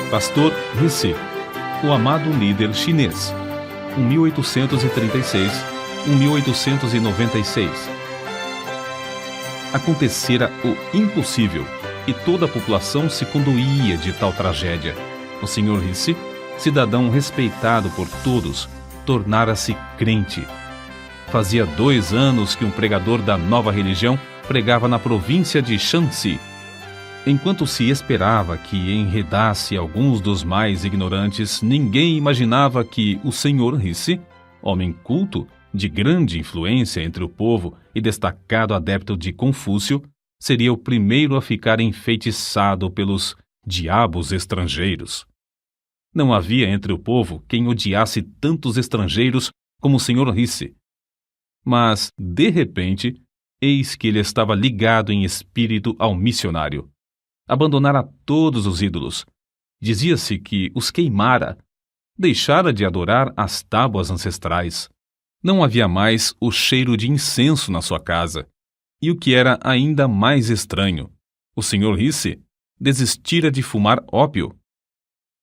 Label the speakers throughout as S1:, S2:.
S1: Pastor Rissy, o amado líder chinês, 1836-1896. Acontecera o impossível, e toda a população se condoía de tal tragédia. O Sr. Rissy, cidadão respeitado por todos, tornara-se crente. Fazia 2 anos que um pregador da nova religião pregava na província de Shanxi. Enquanto se esperava que enredasse alguns dos mais ignorantes, ninguém imaginava que o Sr. Rissy, homem culto, de grande influência entre o povo e destacado adepto de Confúcio, seria o primeiro a ficar enfeitiçado pelos diabos estrangeiros. Não havia entre o povo quem odiasse tantos estrangeiros como o Sr. Rissy. Mas, de repente, eis que ele estava ligado em espírito ao missionário. Abandonara todos os ídolos. Dizia-se que os queimara. Deixara de adorar as tábuas ancestrais. Não havia mais o cheiro de incenso na sua casa. E o que era ainda mais estranho, o Sr. Rissy desistira de fumar ópio.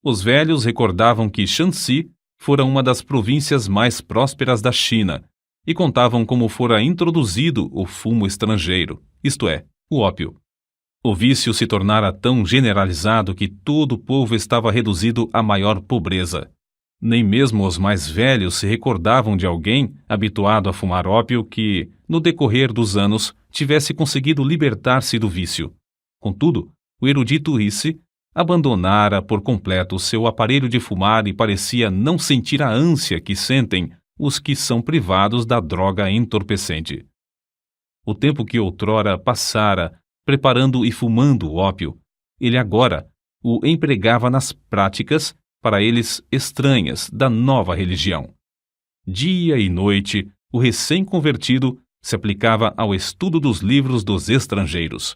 S1: Os velhos recordavam que Shanxi fora uma das províncias mais prósperas da China e contavam como fora introduzido o fumo estrangeiro, isto é, o ópio. O vício se tornara tão generalizado que todo o povo estava reduzido à maior pobreza. Nem mesmo os mais velhos se recordavam de alguém habituado a fumar ópio que, no decorrer dos anos, tivesse conseguido libertar-se do vício. Contudo, o erudito Rissy abandonara por completo seu aparelho de fumar e parecia não sentir a ânsia que sentem os que são privados da droga entorpecente. O tempo que outrora passara preparando e fumando o ópio, ele agora o empregava nas práticas, para eles estranhas, da nova religião. Dia e noite, o recém-convertido se aplicava ao estudo dos livros dos estrangeiros.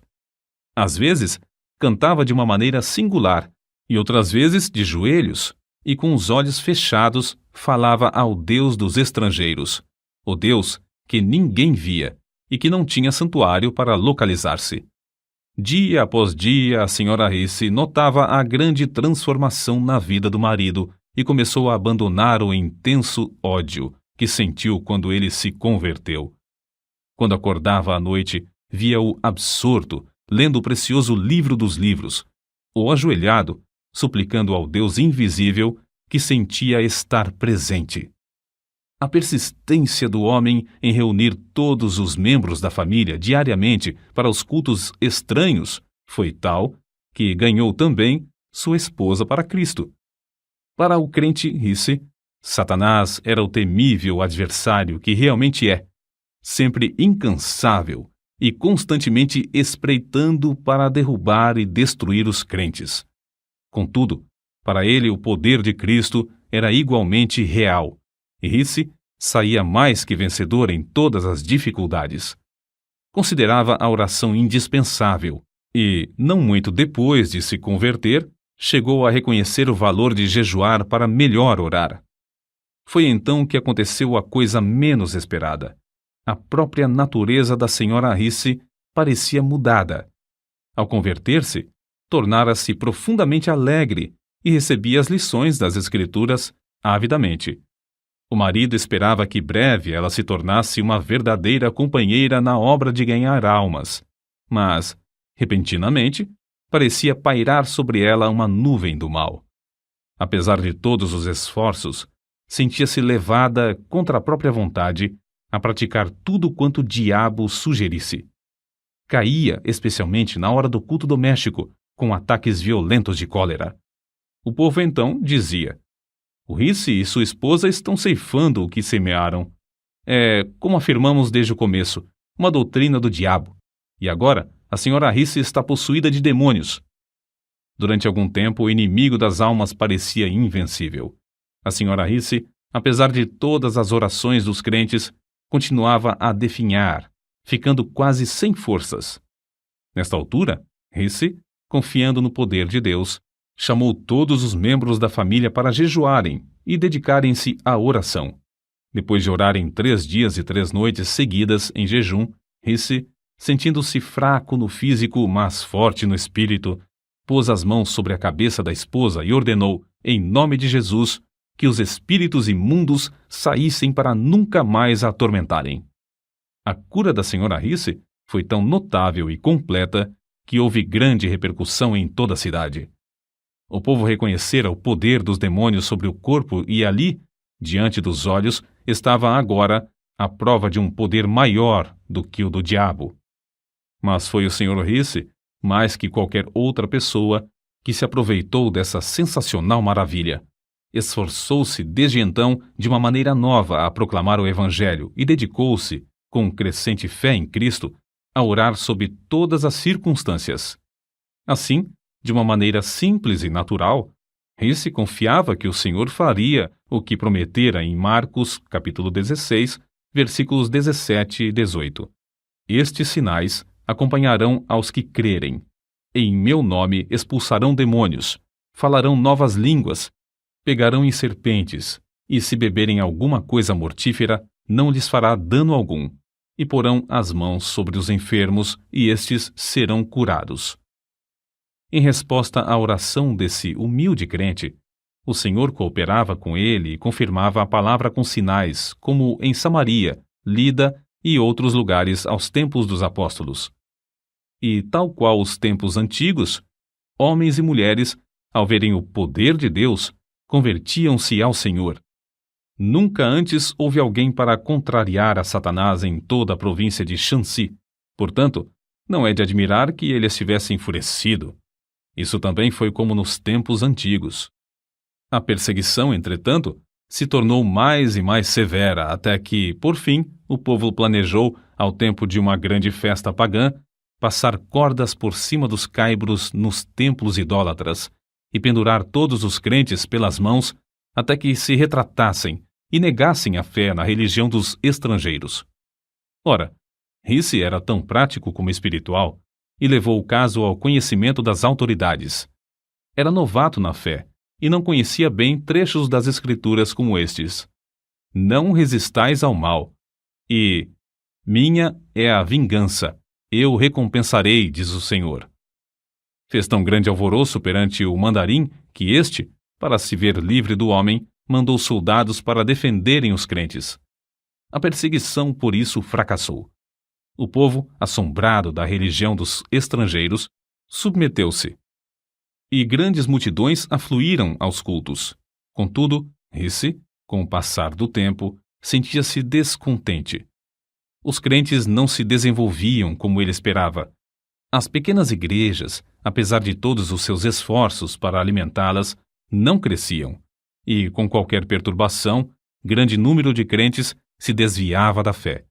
S1: Às vezes, cantava de uma maneira singular, e outras vezes de joelhos, e com os olhos fechados falava ao Deus dos estrangeiros, o Deus que ninguém via e que não tinha santuário para localizar-se. Dia após dia, a Sra. Rissy notava a grande transformação na vida do marido e começou a abandonar o intenso ódio que sentiu quando ele se converteu. Quando acordava à noite, via-o absorto, lendo o precioso livro dos livros, ou ajoelhado, suplicando ao Deus invisível que sentia estar presente. A persistência do homem em reunir todos os membros da família diariamente para os cultos estranhos foi tal que ganhou também sua esposa para Cristo. Para o crente Rissy, Satanás era o temível adversário que realmente é, sempre incansável e constantemente espreitando para derrubar e destruir os crentes. Contudo, para ele o poder de Cristo era igualmente real, e Rissy saía mais que vencedor em todas as dificuldades. Considerava a oração indispensável e, não muito depois de se converter, chegou a reconhecer o valor de jejuar para melhor orar. Foi então que aconteceu a coisa menos esperada. A própria natureza da Sra. Rissy parecia mudada. Ao converter-se, tornara-se profundamente alegre e recebia as lições das Escrituras avidamente. O marido esperava que breve ela se tornasse uma verdadeira companheira na obra de ganhar almas, mas, repentinamente, parecia pairar sobre ela uma nuvem do mal. Apesar de todos os esforços, sentia-se levada contra a própria vontade a praticar tudo quanto o diabo sugerisse. Caía, especialmente na hora do culto doméstico, com ataques violentos de cólera. O povo então dizia: o Rissy e sua esposa estão ceifando o que semearam. É, como afirmamos desde o começo, uma doutrina do diabo. E agora, a Sra. Rissy está possuída de demônios. Durante algum tempo, o inimigo das almas parecia invencível. A Sra. Rissy, apesar de todas as orações dos crentes, continuava a definhar, ficando quase sem forças. Nesta altura, Rissy, confiando no poder de Deus, chamou todos os membros da família para jejuarem e dedicarem-se à oração. Depois de orarem 3 dias e 3 noites seguidas em jejum, Rissy, sentindo-se fraco no físico, mas forte no espírito, pôs as mãos sobre a cabeça da esposa e ordenou, em nome de Jesus, que os espíritos imundos saíssem para nunca mais a atormentarem. A cura da senhora Risse foi tão notável e completa que houve grande repercussão em toda a cidade. O povo reconhecera o poder dos demônios sobre o corpo e ali, diante dos olhos, estava agora a prova de um poder maior do que o do diabo. Mas foi o senhor Risse, mais que qualquer outra pessoa, que se aproveitou dessa sensacional maravilha. Esforçou-se desde então de uma maneira nova a proclamar o Evangelho e dedicou-se, com crescente fé em Cristo, a orar sob todas as circunstâncias. Assim, de uma maneira simples e natural, Risse confiava que o Senhor faria o que prometera em Marcos, capítulo 16, versículos 17 e 18. Estes sinais acompanharão aos que crerem. Em meu nome expulsarão demônios, falarão novas línguas, pegarão em serpentes, e se beberem alguma coisa mortífera, não lhes fará dano algum, e porão as mãos sobre os enfermos, e estes serão curados. Em resposta à oração desse humilde crente, o Senhor cooperava com ele e confirmava a palavra com sinais, como em Samaria, Lida e outros lugares aos tempos dos apóstolos. E, tal qual os tempos antigos, homens e mulheres, ao verem o poder de Deus, convertiam-se ao Senhor. Nunca antes houve alguém para contrariar a Satanás em toda a província de Shanxi. Portanto, não é de admirar que ele estivesse enfurecido. Isso também foi como nos tempos antigos. A perseguição, entretanto, se tornou mais e mais severa, até que, por fim, o povo planejou, ao tempo de uma grande festa pagã, passar cordas por cima dos caibros nos templos idólatras e pendurar todos os crentes pelas mãos até que se retratassem e negassem a fé na religião dos estrangeiros. Ora, Risse era tão prático como espiritual e levou o caso ao conhecimento das autoridades. Era novato na fé e não conhecia bem trechos das Escrituras como estes: não resistais ao mal, e minha é a vingança, eu recompensarei, diz o Senhor. Fez tão grande alvoroço perante o mandarim que este, para se ver livre do homem, mandou soldados para defenderem os crentes. A perseguição, por isso, fracassou. O povo, assombrado da religião dos estrangeiros, submeteu-se. E grandes multidões afluíram aos cultos. Contudo, Risse, com o passar do tempo, sentia-se descontente. Os crentes não se desenvolviam como ele esperava. As pequenas igrejas, apesar de todos os seus esforços para alimentá-las, não cresciam, e, com qualquer perturbação, grande número de crentes se desviava da fé.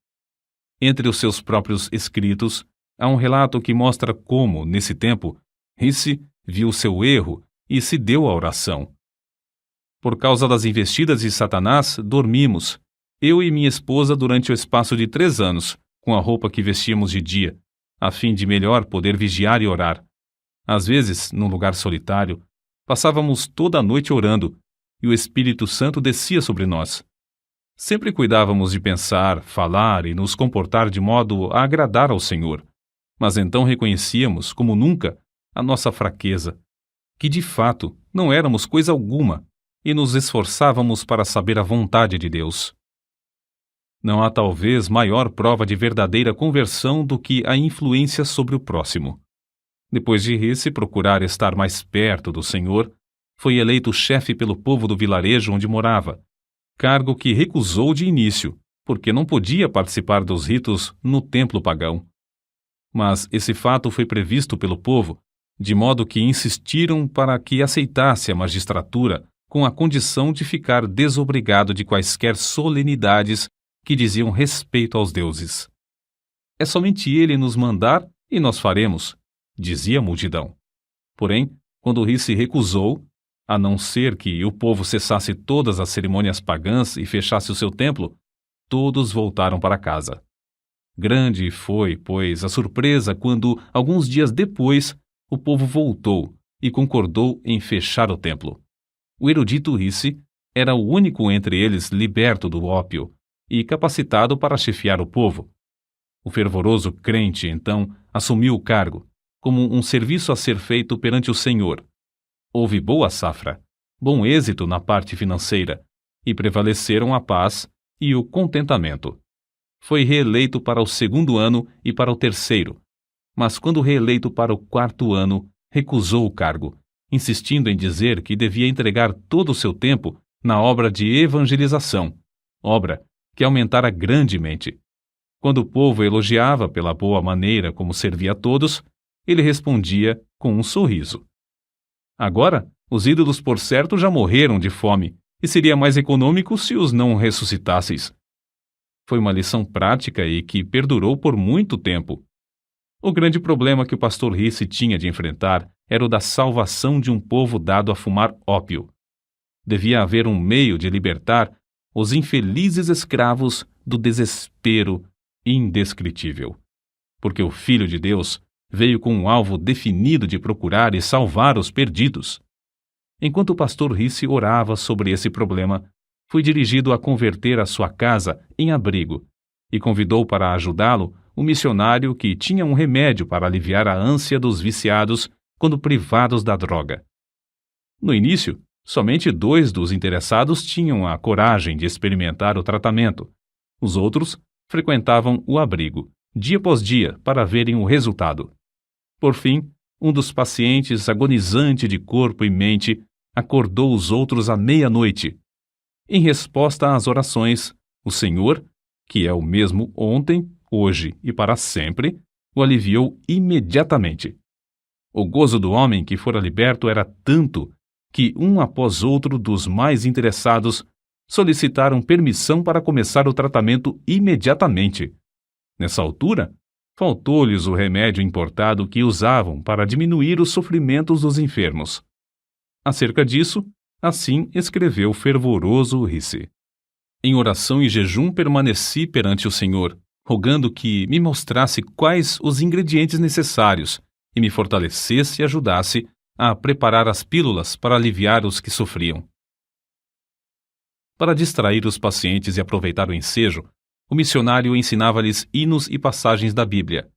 S1: Entre os seus próprios escritos, há um relato que mostra como, nesse tempo, Risse viu seu erro e se deu à oração. Por causa das investidas de Satanás, dormimos, eu e minha esposa, durante o espaço de 3 anos, com a roupa que vestíamos de dia, a fim de melhor poder vigiar e orar. Às vezes, num lugar solitário, passávamos toda a noite orando, e o Espírito Santo descia sobre nós. Sempre cuidávamos de pensar, falar e nos comportar de modo a agradar ao Senhor, mas então reconhecíamos, como nunca, a nossa fraqueza, que de fato não éramos coisa alguma, e nos esforçávamos para saber a vontade de Deus. Não há talvez maior prova de verdadeira conversão do que a influência sobre o próximo. Depois de Risse procurar estar mais perto do Senhor, foi eleito chefe pelo povo do vilarejo onde morava, cargo que recusou de início, porque não podia participar dos ritos no templo pagão. Mas esse fato foi previsto pelo povo, de modo que insistiram para que aceitasse a magistratura com a condição de ficar desobrigado de quaisquer solenidades que diziam respeito aos deuses. É somente ele nos mandar e nós faremos, dizia a multidão. Porém, quando Risse recusou, a não ser que o povo cessasse todas as cerimônias pagãs e fechasse o seu templo, todos voltaram para casa. Grande foi, pois, a surpresa quando, alguns dias depois, o povo voltou e concordou em fechar o templo. O erudito Risse era o único entre eles liberto do ópio e capacitado para chefiar o povo. O fervoroso crente, então, assumiu o cargo, como um serviço a ser feito perante o Senhor. Houve boa safra, bom êxito na parte financeira, e prevaleceram a paz e o contentamento. Foi reeleito para o 2º ano e para o 3º, mas quando reeleito para o 4º ano, recusou o cargo, insistindo em dizer que devia entregar todo o seu tempo na obra de evangelização, obra que aumentara grandemente. Quando o povo elogiava pela boa maneira como servia a todos, ele respondia com um sorriso. Agora, os ídolos por certo já morreram de fome, e seria mais econômico se os não ressuscitasseis. Foi uma lição prática e que perdurou por muito tempo. O grande problema que o pastor Risse tinha de enfrentar era o da salvação de um povo dado a fumar ópio. Devia haver um meio de libertar os infelizes escravos do desespero indescritível. Porque o Filho de Deus veio com um alvo definido de procurar e salvar os perdidos. Enquanto o pastor Risse orava sobre esse problema, foi dirigido a converter a sua casa em abrigo e convidou para ajudá-lo um missionário que tinha um remédio para aliviar a ânsia dos viciados quando privados da droga. No início, somente 2 dos interessados tinham a coragem de experimentar o tratamento. Os outros frequentavam o abrigo, dia após dia, para verem o resultado. Por fim, um dos pacientes, agonizante de corpo e mente, acordou os outros à meia-noite. Em resposta às orações, o Senhor, que é o mesmo ontem, hoje e para sempre, o aliviou imediatamente. O gozo do homem que fora liberto era tanto que, um após outro dos mais interessados, solicitaram permissão para começar o tratamento imediatamente. Nessa altura, faltou-lhes o remédio importado que usavam para diminuir os sofrimentos dos enfermos. Acerca disso, assim escreveu o fervoroso Risse. Em oração e jejum permaneci perante o Senhor, rogando que me mostrasse quais os ingredientes necessários e me fortalecesse e ajudasse a preparar as pílulas para aliviar os que sofriam. Para distrair os pacientes e aproveitar o ensejo, o missionário ensinava-lhes hinos e passagens da Bíblia.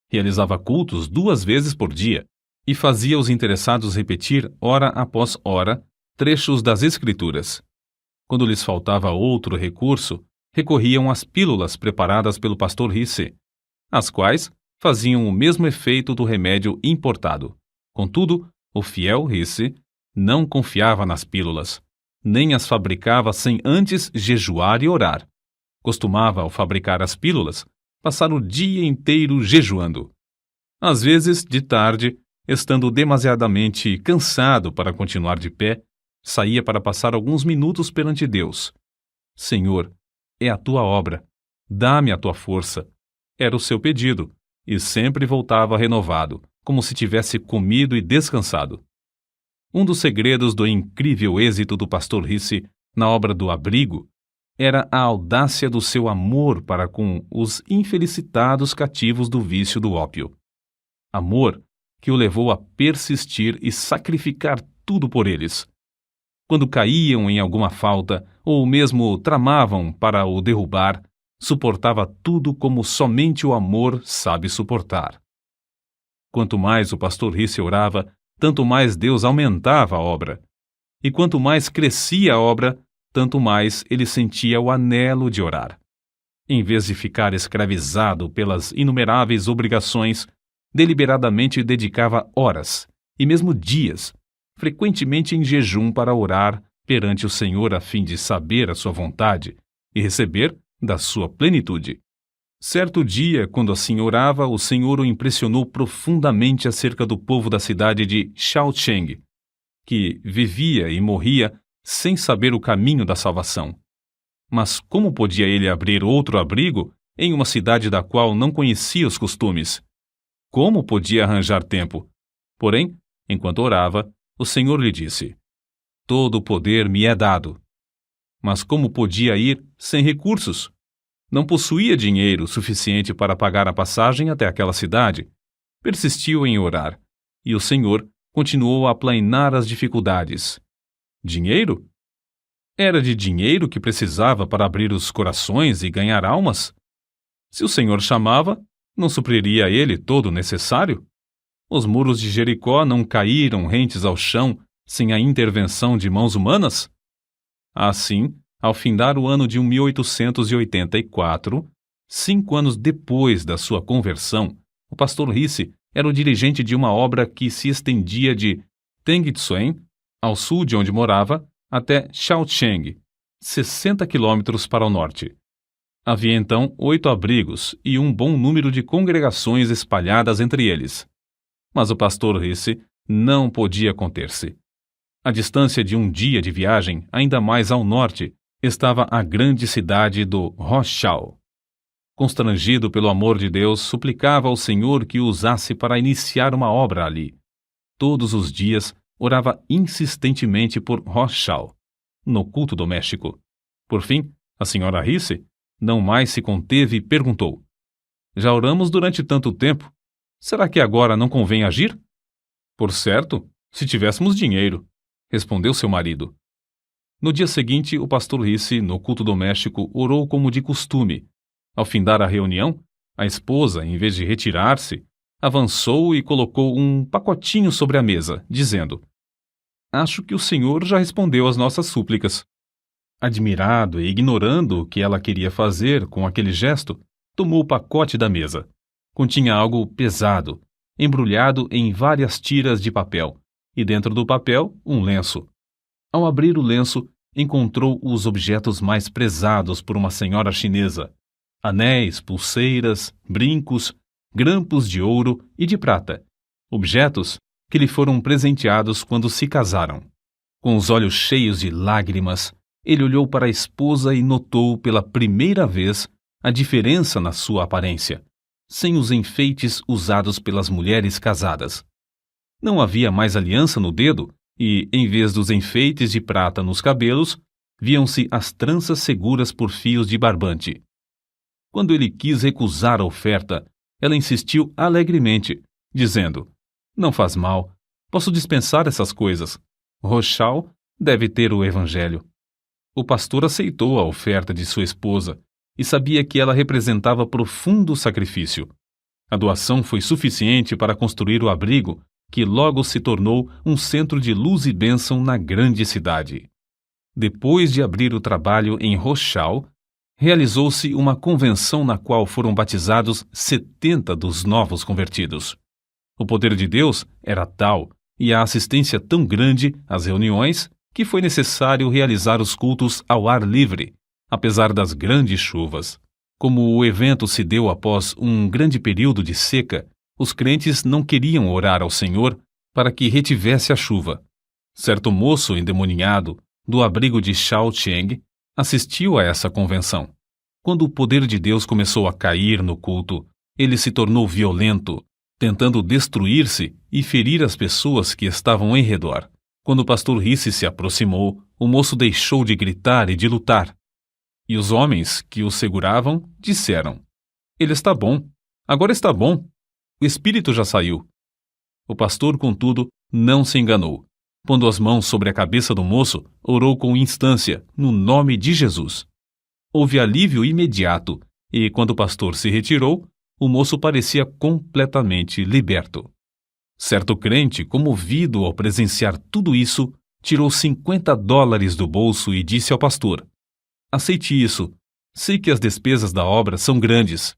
S1: Realizava cultos 2 vezes por dia e fazia os interessados repetir, hora após hora, trechos das Escrituras. Quando lhes faltava outro recurso, recorriam às pílulas preparadas pelo pastor Risse, as quais faziam o mesmo efeito do remédio importado. Contudo, o fiel Risse não confiava nas pílulas, nem as fabricava sem antes jejuar e orar. Costumava, ao fabricar as pílulas, passar o dia inteiro jejuando. Às vezes, de tarde, estando demasiadamente cansado para continuar de pé, saía para passar alguns minutos perante Deus. Senhor, é a tua obra, dá-me a tua força. Era o seu pedido, e sempre voltava renovado, como se tivesse comido e descansado. Um dos segredos do incrível êxito do pastor Risse na obra do abrigo era a audácia do seu amor para com os infelicitados cativos do vício do ópio. Amor que o levou a persistir e sacrificar tudo por eles. Quando caíam em alguma falta, ou mesmo tramavam para o derrubar, suportava tudo como somente o amor sabe suportar. Quanto mais o pastor Risse orava, tanto mais Deus aumentava a obra. E quanto mais crescia a obra, tanto mais ele sentia o anelo de orar. Em vez de ficar escravizado pelas inumeráveis obrigações, deliberadamente dedicava horas, e mesmo dias, frequentemente em jejum para orar perante o Senhor a fim de saber a sua vontade e receber da sua plenitude. Certo dia, quando assim orava, o Senhor o impressionou profundamente acerca do povo da cidade de Shaocheng, que vivia e morria sem saber o caminho da salvação. Mas como podia ele abrir outro abrigo em uma cidade da qual não conhecia os costumes? Como podia arranjar tempo? Porém, enquanto orava, o Senhor lhe disse: todo o poder me é dado. Mas como podia ir sem recursos? Não possuía dinheiro suficiente para pagar a passagem até aquela cidade. Persistiu em orar, e o Senhor continuou a aplainar as dificuldades. Dinheiro? Era de dinheiro que precisava para abrir os corações e ganhar almas? Se o Senhor chamava, não supriria a ele todo o necessário? Os muros de Jericó não caíram rentes ao chão sem a intervenção de mãos humanas? Assim, ao findar o ano de 1884, 5 anos depois da sua conversão, o pastor Risse era o dirigente de uma obra que se estendia de Tengitsuen, ao sul de onde morava, até Shaocheng, 60 quilômetros para o norte. Havia então 8 abrigos e um bom número de congregações espalhadas entre eles. Mas o pastor Risse não podia conter-se. À distância de um dia de viagem, ainda mais ao norte, estava a grande cidade do Rochal. Constrangido pelo amor de Deus, suplicava ao Senhor que o usasse para iniciar uma obra ali. Todos os dias, orava insistentemente por Rochal, no culto doméstico. Por fim, a senhora Risse não mais se conteve e perguntou: Já oramos durante tanto tempo. Será que agora não convém agir? Por certo, se tivéssemos dinheiro, respondeu seu marido. No dia seguinte, o pastor Risse, no culto doméstico, orou como de costume. Ao findar a reunião, a esposa, em vez de retirar-se, avançou e colocou um pacotinho sobre a mesa, dizendo: Acho que o Senhor já respondeu às nossas súplicas. Admirado e ignorando o que ela queria fazer com aquele gesto, tomou o pacote da mesa. Continha algo pesado, embrulhado em várias tiras de papel, e dentro do papel, um lenço. Ao abrir o lenço, encontrou os objetos mais prezados por uma senhora chinesa: anéis, pulseiras, brincos, grampos de ouro e de prata, objetos que lhe foram presenteados quando se casaram. Com os olhos cheios de lágrimas, ele olhou para a esposa e notou pela primeira vez a diferença na sua aparência, sem os enfeites usados pelas mulheres casadas. Não havia mais aliança no dedo e, em vez dos enfeites de prata nos cabelos, viam-se as tranças seguras por fios de barbante. Quando ele quis recusar a oferta, ela insistiu alegremente, dizendo: Não faz mal, posso dispensar essas coisas. Rochal deve ter o evangelho. O pastor aceitou a oferta de sua esposa e sabia que ela representava profundo sacrifício. A doação foi suficiente para construir o abrigo, que logo se tornou um centro de luz e bênção na grande cidade. Depois de abrir o trabalho em Rochal, realizou-se uma convenção na qual foram batizados 70 dos novos convertidos. O poder de Deus era tal e a assistência tão grande às reuniões que foi necessário realizar os cultos ao ar livre, apesar das grandes chuvas. Como o evento se deu após um grande período de seca, os crentes não queriam orar ao Senhor para que retivesse a chuva. Certo moço endemoninhado, do abrigo de Shaocheng, assistiu a essa convenção. Quando o poder de Deus começou a cair no culto, ele se tornou violento, tentando destruir-se e ferir as pessoas que estavam em redor. Quando o pastor Risse se aproximou, o moço deixou de gritar e de lutar. E os homens que o seguravam disseram: Ele está bom, agora está bom, o espírito já saiu. O pastor, contudo, não se enganou. Pondo as mãos sobre a cabeça do moço, orou com instância, no nome de Jesus. Houve alívio imediato, e quando o pastor se retirou, o moço parecia completamente liberto. Certo crente, comovido ao presenciar tudo isso, tirou $50 do bolso e disse ao pastor: Aceite isso, sei que as despesas da obra são grandes.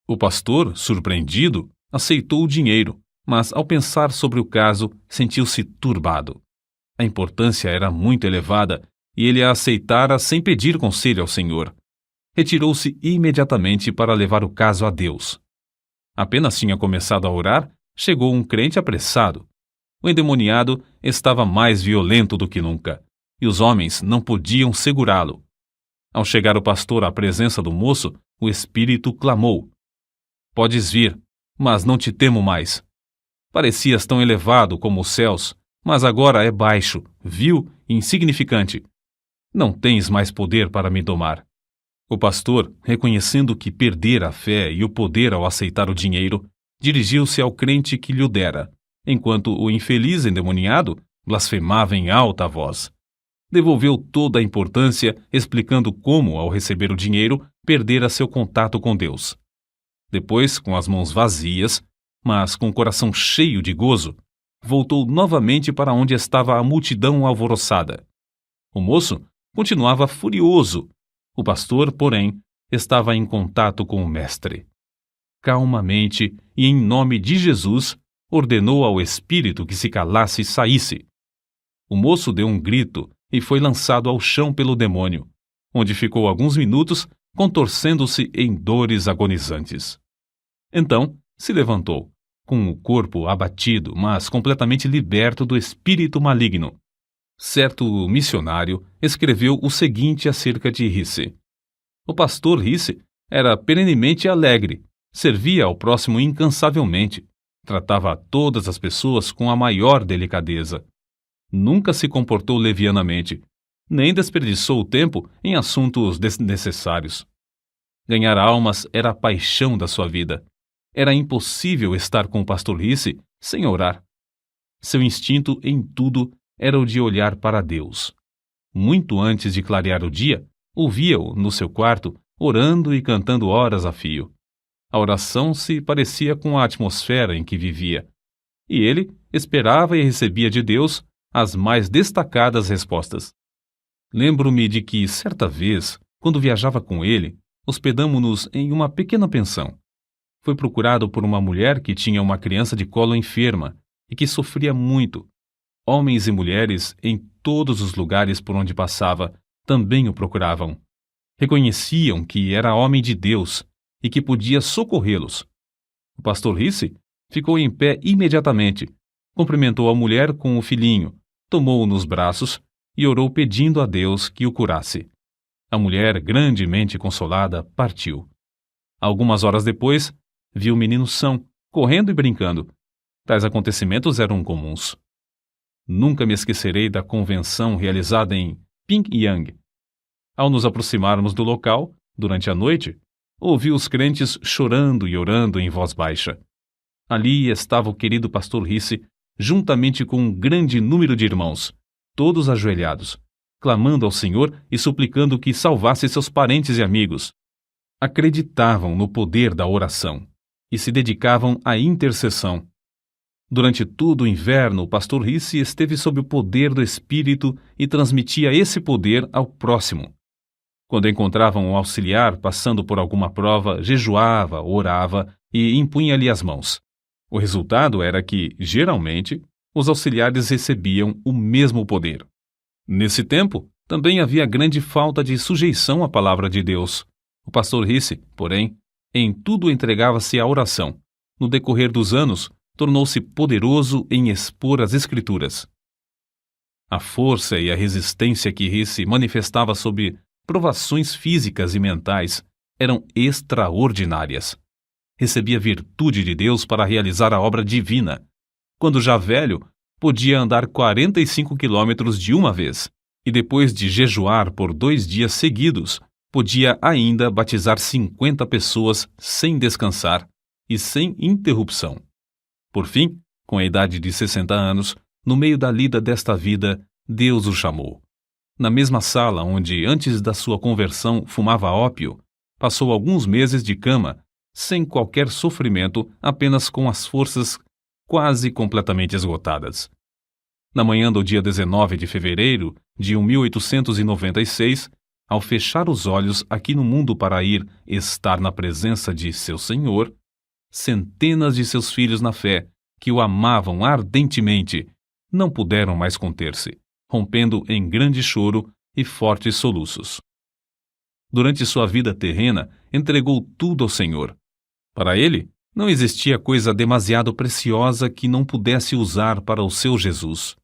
S1: O pastor, surpreendido, aceitou o dinheiro, mas ao pensar sobre o caso, sentiu-se turbado. A importância era muito elevada e ele a aceitara sem pedir conselho ao Senhor. Retirou-se imediatamente para levar o caso a Deus. Apenas tinha começado a orar, chegou um crente apressado. O endemoniado estava mais violento do que nunca, e os homens não podiam segurá-lo. Ao chegar o pastor à presença do moço, o espírito clamou: Podes vir, mas não te temo mais. Parecias tão elevado como os céus, mas agora é baixo, vil e insignificante. Não tens mais poder para me domar. O pastor, reconhecendo que perdera a fé e o poder ao aceitar o dinheiro, dirigiu-se ao crente que lhe o dera, enquanto o infeliz endemoniado blasfemava em alta voz. Devolveu toda a importância, explicando como, ao receber o dinheiro, perdera seu contato com Deus. Depois, com as mãos vazias, mas com o coração cheio de gozo, voltou novamente para onde estava a multidão alvoroçada. O moço continuava furioso. O pastor, porém, estava em contato com o mestre. Calmamente e em nome de Jesus, ordenou ao espírito que se calasse e saísse. O moço deu um grito e foi lançado ao chão pelo demônio, onde ficou alguns minutos contorcendo-se em dores agonizantes. Então se levantou, com o corpo abatido, mas completamente liberto do espírito maligno. Certo missionário escreveu o seguinte acerca de Risse: o pastor Risse era perenemente alegre, servia ao próximo incansavelmente, tratava todas as pessoas com a maior delicadeza. Nunca se comportou levianamente, nem desperdiçou o tempo em assuntos desnecessários. Ganhar almas era a paixão da sua vida. Era impossível estar com o pastor Risse sem orar. Seu instinto em tudo era o de olhar para Deus. Muito antes de clarear o dia, ouvia-o no seu quarto, orando e cantando horas a fio. A oração se parecia com a atmosfera em que vivia, e ele esperava e recebia de Deus as mais destacadas respostas. Lembro-me de que, certa vez, quando viajava com ele, hospedamo-nos em uma pequena pensão. Foi procurado por uma mulher que tinha uma criança de colo enferma e que sofria muito. Homens e mulheres, em todos os lugares por onde passava, também o procuravam. Reconheciam que era homem de Deus e que podia socorrê-los. O pastor Risse ficou em pé imediatamente, cumprimentou a mulher com o filhinho, tomou-o nos braços e orou pedindo a Deus que o curasse. A mulher, grandemente consolada, partiu. Algumas horas depois, viu o menino são, correndo e brincando. Tais acontecimentos eram comuns. Nunca me esquecerei da convenção realizada em Pyongyang. Ao nos aproximarmos do local, durante a noite, ouvi os crentes chorando e orando em voz baixa. Ali estava o querido pastor Risse, juntamente com um grande número de irmãos, todos ajoelhados, clamando ao Senhor e suplicando que salvasse seus parentes e amigos. Acreditavam no poder da oração e se dedicavam à intercessão. Durante todo o inverno, o pastor Risse esteve sob o poder do Espírito e transmitia esse poder ao próximo. Quando encontravam um auxiliar passando por alguma prova, jejuava, orava e impunha-lhe as mãos. O resultado era que, geralmente, os auxiliares recebiam o mesmo poder. Nesse tempo, também havia grande falta de sujeição à palavra de Deus. O pastor Risse, porém, em tudo entregava-se à oração. No decorrer dos anos, tornou-se poderoso em expor as Escrituras. A força e a resistência que Risse manifestava sob provações físicas e mentais eram extraordinárias. Recebia virtude de Deus para realizar a obra divina. Quando já velho, podia andar 45 quilômetros de uma vez, e depois de jejuar por 2 dias seguidos, podia ainda batizar 50 pessoas sem descansar e sem interrupção. Por fim, com a idade de 60 anos, no meio da lida desta vida, Deus o chamou. Na mesma sala onde, antes da sua conversão, fumava ópio, passou alguns meses de cama, sem qualquer sofrimento, apenas com as forças quase completamente esgotadas. Na manhã do dia 19 de fevereiro de 1896, ao fechar os olhos aqui no mundo para ir estar na presença de seu Senhor, centenas de seus filhos na fé, que o amavam ardentemente, não puderam mais conter-se, rompendo em grande choro e fortes soluços. Durante sua vida terrena, entregou tudo ao Senhor. Para ele, não existia coisa demasiado preciosa que não pudesse usar para o seu Jesus.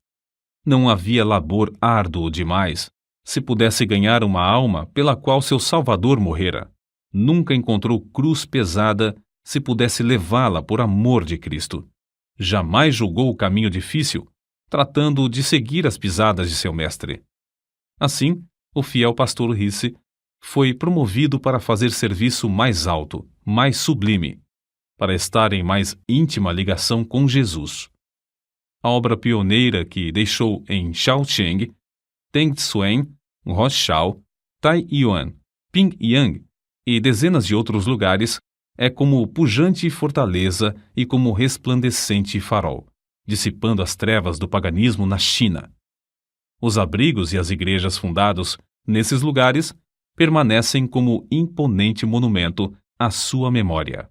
S1: Não havia labor árduo demais, se pudesse ganhar uma alma pela qual seu Salvador morrera. Nunca encontrou cruz pesada, se pudesse levá-la por amor de Cristo. Jamais julgou o caminho difícil, tratando de seguir as pisadas de seu mestre. Assim, o fiel pastor Risse foi promovido para fazer serviço mais alto, mais sublime, para estar em mais íntima ligação com Jesus. A obra pioneira que deixou em Shaoxing, Tengsuen, Roshao, Taiyuan, Pyongyang e dezenas de outros lugares é como pujante fortaleza e como resplandecente farol, dissipando as trevas do paganismo na China. Os abrigos e as igrejas fundados nesses lugares permanecem como imponente monumento à sua memória.